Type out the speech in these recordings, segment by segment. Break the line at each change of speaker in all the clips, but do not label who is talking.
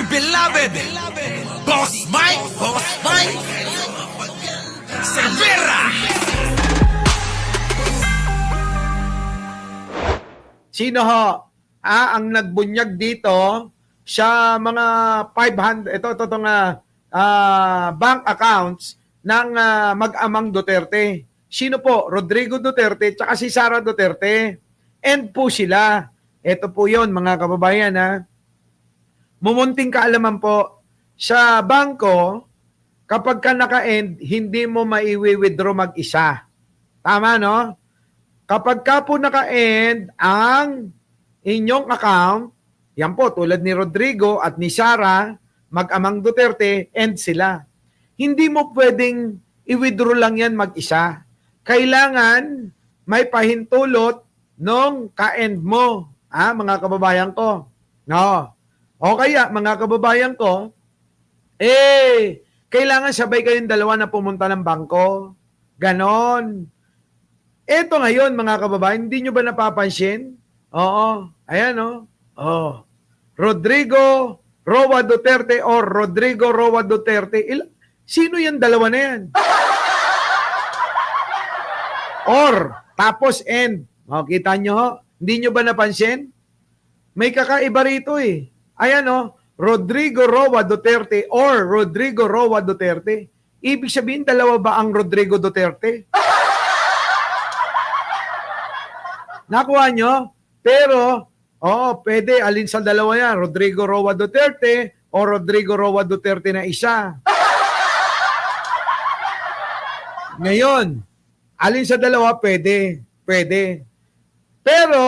beloved Boss Mike Cervera.
Sino ho? Ang nagbunyag dito sa mga 500, itong bank accounts ng mag-amang Duterte. Sino po? Rodrigo Duterte tsaka si Sara Duterte. And po sila. Ito po yon mga kababayan ha. Mumunting kaalaman po sa bangko, kapag ka naka-end, hindi mo maiwi-withdraw mag-isa. Tama, no? Kapag ka po naka-end ang inyong account, yan po, tulad ni Rodrigo at ni Sara, mag-amang Duterte, end sila. Hindi mo pwedeng i-withdraw lang yan mag-isa. Kailangan may pahintulot nung ka-end mo, mga kababayan ko. No? O kaya, mga kababayan ko, kailangan sabay kayong dalawa na pumunta ng bangko. Ganon. Ito ngayon, mga kababayan, hindi nyo ba napapansin? Oo. Ayan, o. Oh. Rodrigo Roa Duterte or Rodrigo Roa Duterte. Sino yung dalawa na yan? Or, tapos end. O, kita nyo ho? Hindi nyo ba napansin? May kakaiba rito eh. Ayan o, Rodrigo Roa Duterte or Rodrigo Roa Duterte. Ibig sabihin, dalawa ba ang Rodrigo Duterte? Nakuha nyo? Pero, pwede, alin sa dalawa yan? Rodrigo Roa Duterte o Rodrigo Roa Duterte na isa? Ngayon, alin sa dalawa, pwede. Pwede. Pero,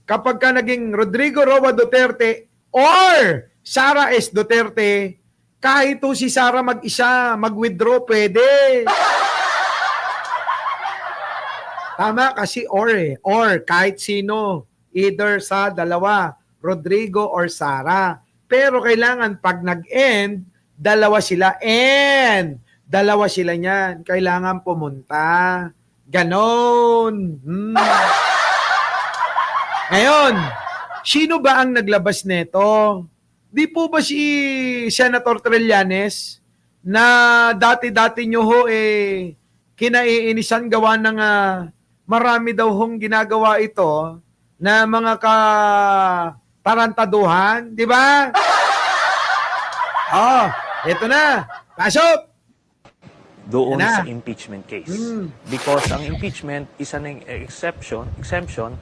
kapag ka naging Rodrigo Roa Duterte or Sara S. Duterte, kahit to si Sara mag-isa, mag-withdraw, pwede. Tama kasi or kahit sino, either sa dalawa, Rodrigo or Sara. Pero kailangan pag nag-end, dalawa sila and dalawa sila niyan. Kailangan pumunta. Ganon. Ngayon, sino ba ang naglabas nito? Di po ba si Senator Trillanes na dati-dati nyo ho kinaiinisan gawa ng marami daw hong ginagawa ito na mga tarantaduhan, di ba? Ito na. Pasok!
Doon sa impeachment case. Because ang impeachment is an exemption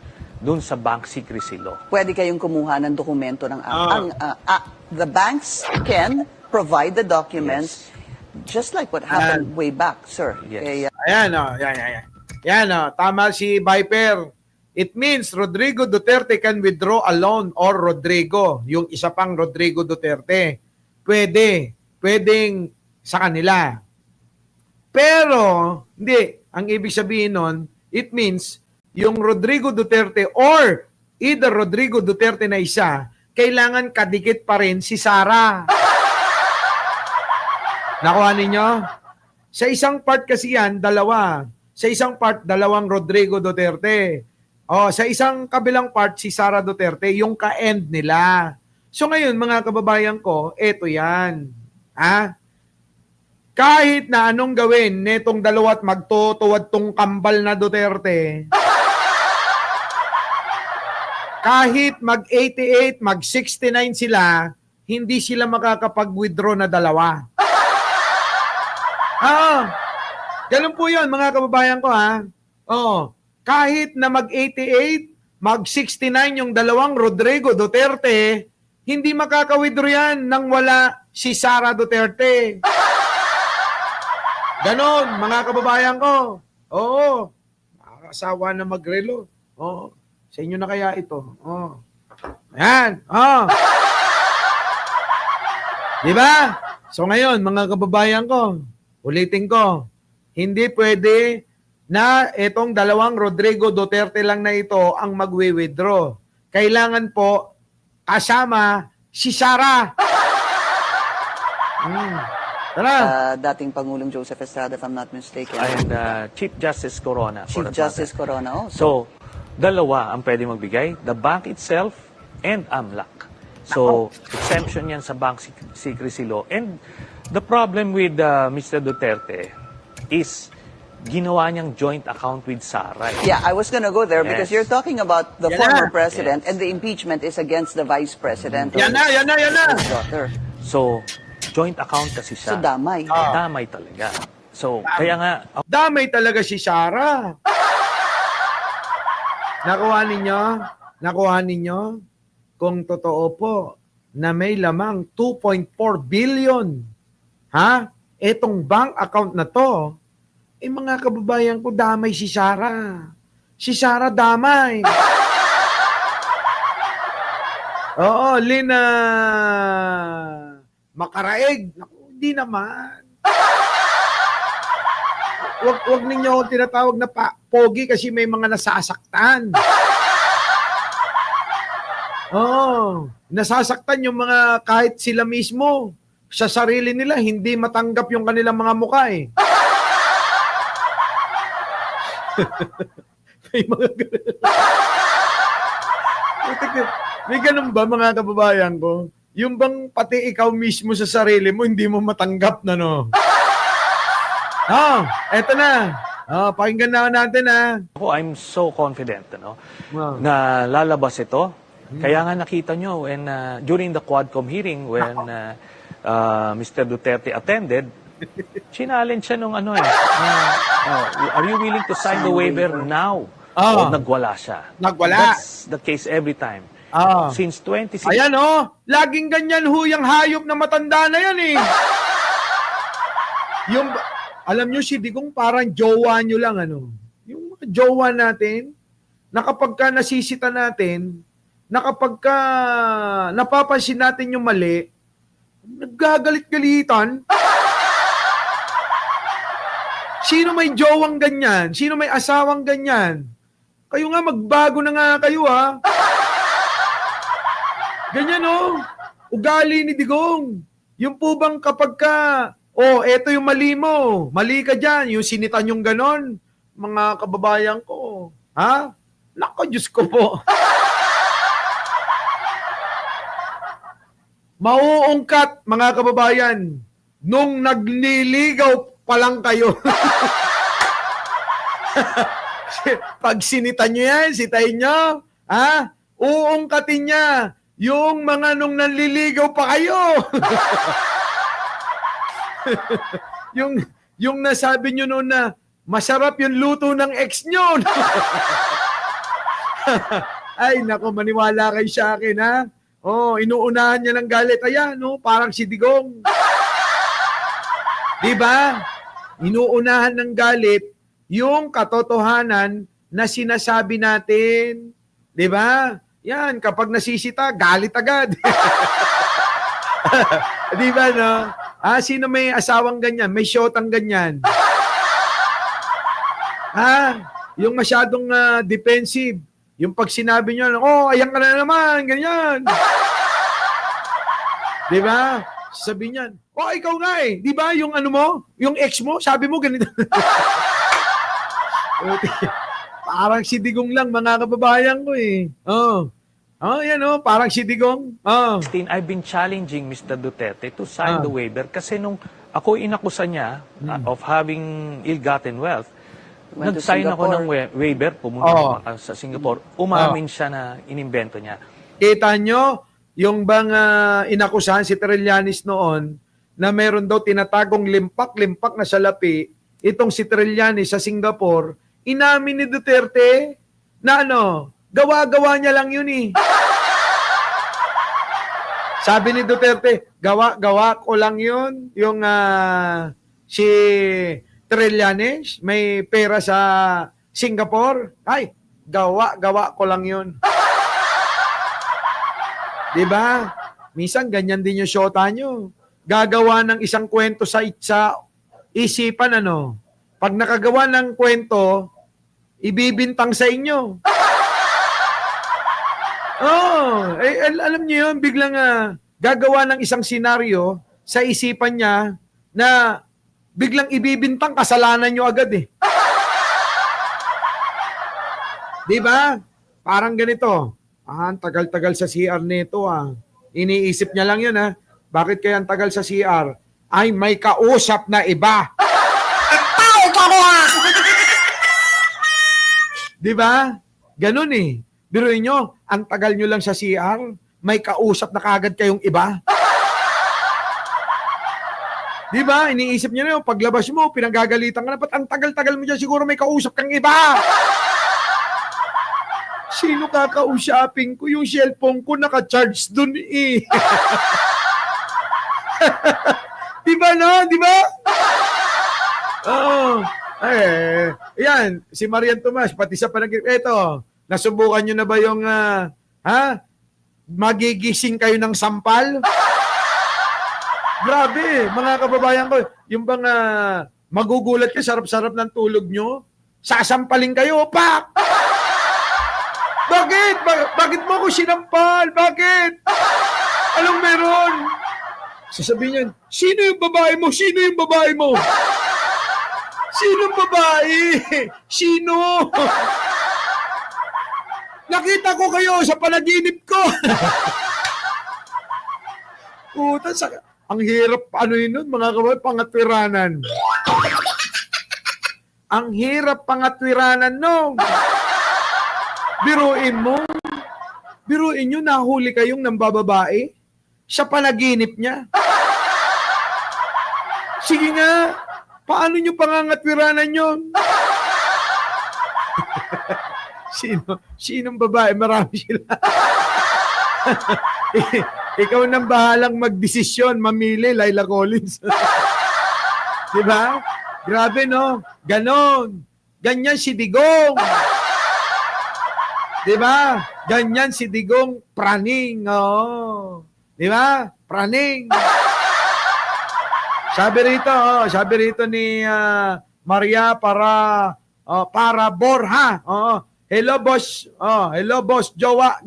doon sa bank secrecy law.
Pwede kayong kumuha ng dokumento ng the banks can provide the documents just like what happened way back, sir.
Yes.
Kaya,
Yan tama si Viper. It means Rodrigo Duterte can withdraw alone or Rodrigo, yung isa pang Rodrigo Duterte. Pwedeng sa kanila. Pero, hindi. Ang ibig sabihin nun, it means yung Rodrigo Duterte or either Rodrigo Duterte na isa, kailangan kadikit pa rin si Sara. Nakuha ninyo? Sa isang part kasi yan, dalawa. Sa isang part, dalawang Rodrigo Duterte. Sa isang kabilang part, si Sara Duterte, yung ka-end nila. So ngayon, mga kababayan ko, eto yan. Kahit na anong gawin netong dalawa't magtutuwad tong kambal na Duterte, kahit mag-88, mag-69 sila, hindi sila makakapag-withdraw na dalawa. Ganun po yun, mga kababayan ko, kahit na mag-88, mag-69 yung dalawang Rodrigo Duterte, hindi makaka-withdraw yan nang wala si Sara Duterte. Ganon, mga kababayan ko. Nakakasawa na magrelo. Sa inyo na kaya ito. Ayan. Diba? So ngayon, mga kababayan ko, ulitin ko, hindi pwede na itong dalawang Rodrigo Duterte lang na ito ang magwi-withdraw. Kailangan po kasama si Sara.
Dating Pangulong Joseph Estrada, if I'm not mistaken.
And Chief Justice Corona.
Chief Justice Corona.
So, dalawa ang pwede magbigay, the bank itself and AMLAC. So, exemption yan sa bank secrecy law. And the problem with Mr. Duterte is ginawa niyang joint account with Sara.
Yeah, I was gonna go there because
Yes.
you're talking about the
Yan
former
na.
president
Yes.
and the impeachment is against the vice president. or
Yan na, yan na, yan na.
his daughter.
So, joint account kasi siya.
So, damay.
Damay talaga. So, kaya nga,
Damay talaga si Sara. Nakuha ninyo kung totoo po na may lamang 2.4 billion. Ha? Etong bank account na to, mga kababayan ko, damay si Sara. Si Sara damay. Oo, Lina Makaraig. Naku, hindi naman. Wag ninyo ako tinatawag na pogi kasi may mga nasasaktan. Oo, nasasaktan yung mga kahit sila mismo sa sarili nila hindi matanggap yung kanilang mga mukha eh. May mga may ganun ba mga kababayan ko? Yung bang pati ikaw mismo sa sarili mo hindi mo matanggap na no? Eto na. Pakinggan na natin
ako, I'm so confident
Wow.
na lalabas ito. Kaya nga nakita nyo when, during the Quadcom hearing when Mr. Duterte attended, challenge siya nung are you willing to sign the waiver now? O nagwala siya.
Nagwala.
That's the case every time. Since 2016.
Ayan laging ganyan yung hayop na matanda na yan eh. Yung, alam nyo si Digong parang jowa nyo lang Yung mga jowa natin, na kapag ka nasisita natin, na kapag ka napapansin natin yung mali, naggagalit-galitan. Sino may jowang ganyan? Sino may asawang ganyan? Kayo nga, magbago na nga kayo Ganyan ugali ni Digong. Yung po bang kapag ka, eto yung mali mo, mali ka dyan, yung sinitan yung ganon, mga kababayan ko. Ha? Nako, Diyos ko po. Mauungkat, mga kababayan, nung nagliligaw pa lang kayo. Pag sinitan nyo yan, sitayin nyo, uungkatin niya yung mga nung nanliligaw pa kayo. yung nasabi nyo noon na masarap yung luto ng ex nyo. Ay, nako, maniwala kayo sa akin, inuunahan niya ng galit. Ayan, parang si Digong. Diba? Inuunahan ng galit yung katotohanan na sinasabi natin. Diba? Yan, kapag nasisita, galit agad. Diba, no? Sino may asawang ganyan? May shotang ganyan? Yung masyadong defensive. Yung pag sinabi nyo, ayan ka na naman, ganyan. Diba? Sabi niyan, ikaw nga eh. Diba yung mo, yung ex mo, sabi mo ganito. Parang si Digong lang, mga kababayan ko eh. Yan parang si Digong.
I've been challenging Mr. Duterte to sign the waiver kasi nung ako inakusa niya of having ill-gotten wealth,
Went to
nag-sign ako ng waiver, pumunta sa Singapore, umamin siya na inimbento niya.
Kita nyo, yung bang inakusahan si Trillanes noon na meron daw tinatagong limpak-limpak na salapi, itong si Trillanes sa Singapore, inamin ni Duterte na gawa-gawa niya lang yun eh. Sabi ni Duterte, gawa-gawa ko lang yun. Yung si Trillanes, may pera sa Singapore. Ay, gawa-gawa ko lang yun. Diba? Minsan ganyan din yung syota nyo. Gagawa ng isang kwento sa isipan Pag nakagawa ng kwento, ibibintang sa inyo. Alam niyo yun, biglang gagawa ng isang senaryo sa isipan niya na biglang ibibintang kasalanan nyo agad eh. Diba? Parang ganito. Ang tagal-tagal sa CR nito iniisip niya lang yun, ha? Bakit kaya ang tagal sa CR? Ay, may kausap na iba. Di ba? Ganun eh. Biruin nyo, ang tagal nyo lang sa CR, may kausap na kagad kayong iba. Di ba? Iniisip nyo na yun, paglabas mo, pinagagalitan ka na, ba't ang tagal-tagal mo dyan, siguro may kausap kang iba. Sino kakausapin ko? Yung cellphone ko naka-charge dun eh. Di ba no? Di ba? Oo. Yan, si Marian Tomas, pati sa panaginip. Eto, nasubukan nyo na ba yung, magigising kayo ng sampal? Grabe, mga kababayan ko. Yung bang magugulat ka, sarap-sarap ng tulog nyo? Sasampalin kayo, pak! Bakit? Bakit mo ako sinampal? Bakit? Anong meron? Sasabihin niyan, sino yung babae mo? Sino yung babae mo? Sinong babae? Sino? Nakita ko kayo sa panaginip ko. Ang hirap, ano yun nun, mga kababayan, pangatwiranan. Ang hirap pangatwiranan, no? Biruin nyo, nahuli kayong nambababae sa panaginip niya. Sige nga, paano nyo pangangatwiranan yun? Sinong babae? Marami sila. Ikaw nang bahalang magdesisyon, mamili, Laila Collins. Diba? Grabe, no? Ganon. Ganyan si Digong. Diba? Ganyan si Digong praning. Oh. Diba? Praning. Sabi rito ni Maria para Borja. Oh. Hello boss. Oh, hello boss jowa.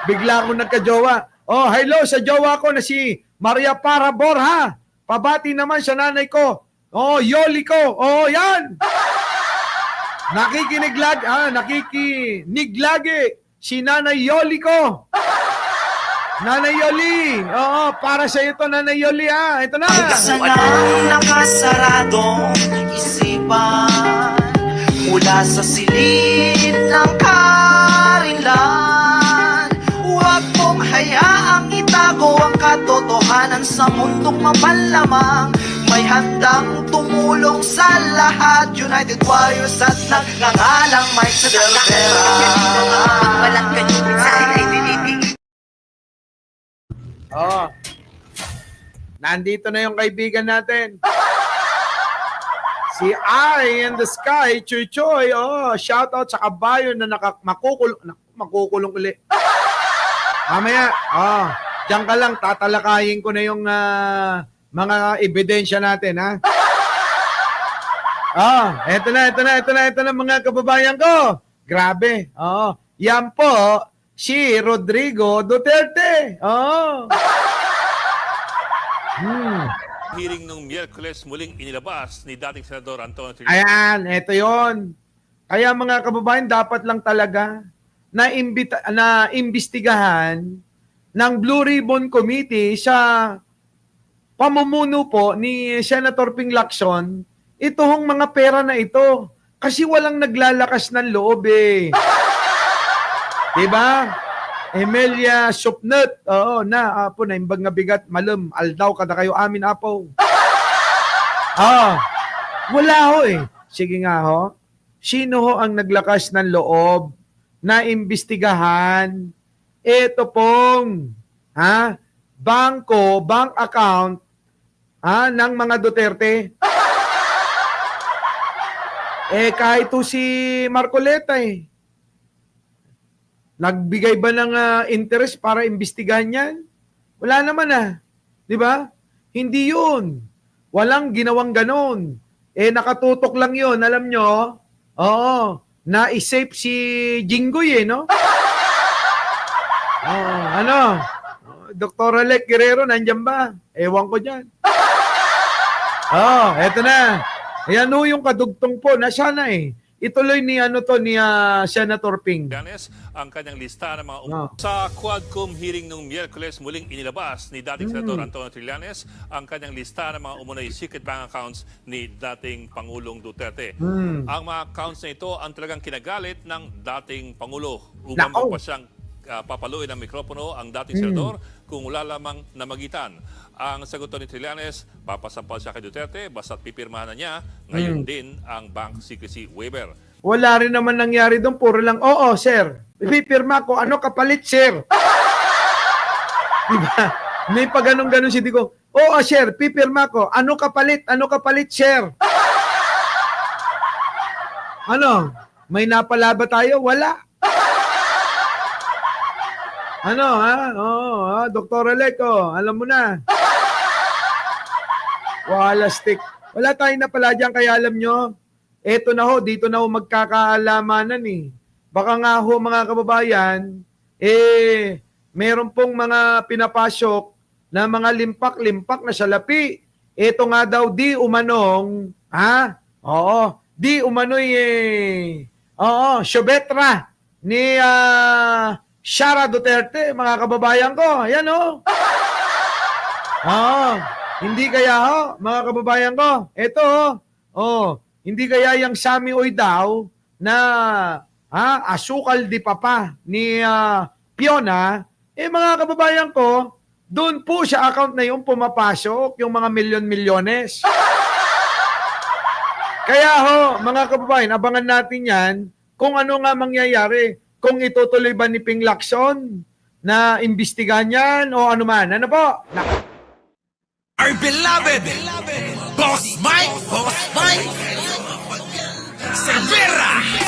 Bigla ako nagka-jowa. Oh, hello sa jowa ko na si Maria para Borja. Pabati naman sa nanay ko. Oh, Yoli ko. Oh, yan. Nakikinig lagi si Nanay Yoli ko. Nanay Yoli. Oo, para sa iyo to, Nanay Yoli, ha. Ito na.
Sanang nakasaradong isipan mula sa silid ng karinlan. Huwag mong hayaang itago ang katotohanan sa mundong mapalamang. May handang tumulong sa lahat, United Warriors at nagngangalang Mike sa Delvera. Walang kanyang mensahe ay dinibig.
Oh. Nandito na yung kaibigan natin. Si Eye in the Sky, Chuy Choy. Oh, shout out sa kabayo na makukulong uli. Mamaya, diyan ka lang, tatalakayin ko na yung mga ebidensya natin, ha? Eto na mga kababayan ko. Grabe. Yan po, si Rodrigo Duterte.
Hearing nung Miyerkules muling inilabas ni dating Senador Antonio Trillo.
Ayan, eto yon. Kaya mga kababayan, dapat lang talaga na imbestigahan ng Blue Ribbon Committee sa pamumuno po ni Senator Ping Lacson itong mga pera na ito. Kasi walang naglalakas ng loob eh. Diba? Emilia Supnut. Oo, apo na imbag nga bigat, malum, aldaw kada kayo amin, apo. Wala ho eh. Sige nga ho. Sino ho ang naglakas ng loob na imbestigahan ito pong bank account ng mga Duterte? Kahit to si Marcoleta nagbigay ba ng interest para imbestigahan yan? Wala naman di ba? Hindi yun. Walang ginawang ganon. Nakatutok lang yun, alam nyo? Oo. Na-safe si Jinggoy no? Dr. Alec Guerrero, nandyan ba? Ewan ko dyan. Eto na. Ayan yung kadugtong po. Nasana ituloy ni Senator Ping.
Trillanes ang kanyang lista ng mga
No.
Sa Quadcom hearing nung Miyerkules, muling inilabas ni dating Senador Antonio Trillanes ang kanyang lista ng mga umunay secret bank accounts ni dating Pangulong Duterte. Ang mga accounts na ito ang talagang kinagalit ng dating Pangulo. Umambag
Nako.
pa siyang papaluin ng mikropono ang dating senador kung wala lamang namagitan. Ang sagot ni Trillanes, papasampal siya kay Duterte basta't pipirmahan na niya ngayon din ang bank secrecy waiver.
Wala rin naman nangyari doon, puro lang, oo, sir. Ipipirma ko, ano kapalit, sir? Diba? May pa ganun-ganun si Dico. Oo, sir, pipirma ko. Ano kapalit? Ano kapalit, sir? Ano? May napala ba tayo? Wala. Ano, ha? Oo, ha? Dr. Aleco, alam mo na. Wala stick. Wala tayong napala dyan, kaya alam nyo, eto na ho, dito na ho magkakaalamanan eh. Baka nga ho mga kababayan, meron pong mga pinapasok na mga limpak-limpak na salapi. Ito nga daw di umanong, ha? Oo, di umano'y Shobetra ni Sara Duterte, mga kababayan ko. Ayan ho. Oo, hindi kaya ho, mga kababayan ko. Ito ho. Hindi kaya yung Sami Oy daw na asukal di papa ni Fiona, mga kababayan ko, doon po sa account na yung pumapasok yung mga milyon-milyones. Kaya ho, mga kababayan, abangan natin yan kung ano nga mangyayari. Kung itutuloy ba ni Ping Lacson na imbestigahan yan o ano man. Ano po?
Our beloved Boss Mike Cervera.